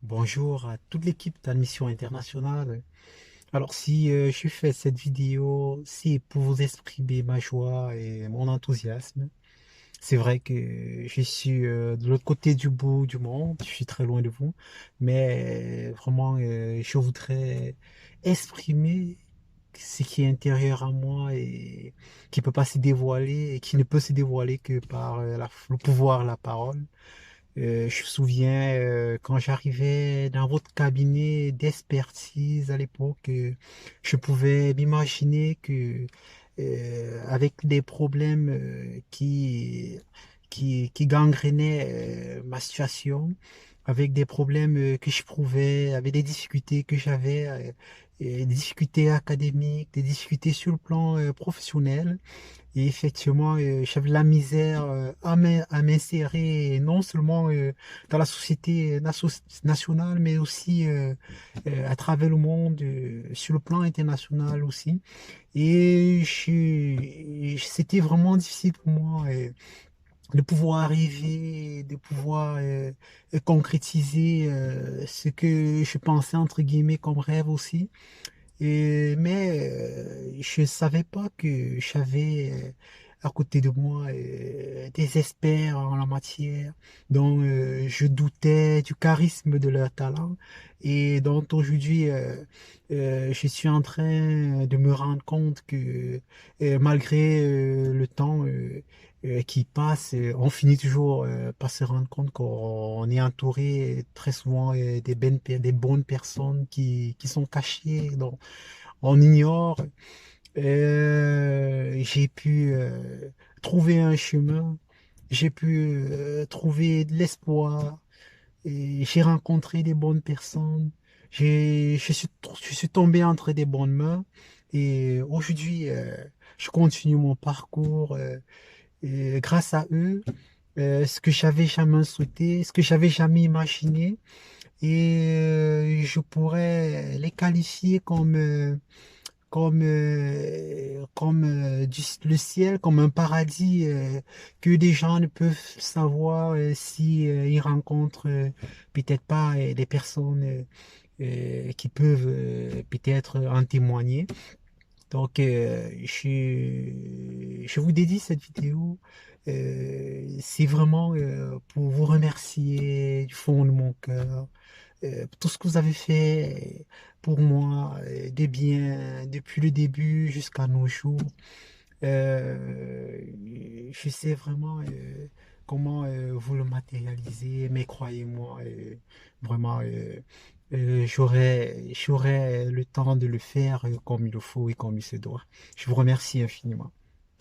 Bonjour à toute l'équipe d'Admission Internationale. Alors, si je fais cette vidéo, c'est pour vous exprimer ma joie et mon enthousiasme. C'est vrai que je suis de l'autre côté du bout du monde, je suis très loin de vous, mais vraiment, je voudrais exprimer ce qui est intérieur à moi et qui peut pas se dévoiler et qui ne peut se dévoiler que par le pouvoir, la parole. Je me souviens quand j'arrivais dans votre cabinet d'expertise à l'époque, je pouvais m'imaginer que avec des problèmes qui gangrénaient ma situation, avec des problèmes que je prouvais, avec des difficultés que j'avais, et des difficultés académiques, des difficultés sur le plan professionnel. Et effectivement, j'avais la misère à m'insérer non seulement dans la société nationale, mais aussi à travers le monde, sur le plan international aussi. Et c'était vraiment difficile pour moi de pouvoir arriver, de pouvoir concrétiser ce que je pensais entre guillemets comme rêve aussi. Mais je savais pas que j'avais à côté de moi des experts en la matière dont je doutais du charisme de leur talent et dont aujourd'hui je suis en train de me rendre compte que malgré le temps qui passe, on finit toujours par se rendre compte qu'on est entouré très souvent des bonnes personnes qui sont cachées on ignore. J'ai pu trouver un chemin, j'ai pu trouver de l'espoir, et j'ai rencontré des bonnes personnes, je suis tombé entre des bonnes mains et aujourd'hui je continue mon parcours et grâce à eux, ce que j'avais jamais souhaité, ce que j'avais jamais imaginé et je pourrais les qualifier comme le ciel, comme un paradis que des gens ne peuvent savoir si ils rencontrent peut-être pas des personnes qui peuvent peut-être en témoigner. Donc, je vous dédie cette vidéo. C'est vraiment pour vous remercier du fond de mon cœur tout ce que vous avez fait pour moi, de bien depuis le début jusqu'à nos jours. Je sais vraiment comment vous le matérialisez, mais croyez-moi, vraiment, j'aurai le temps de le faire comme il le faut et comme il se doit. Je vous remercie infiniment.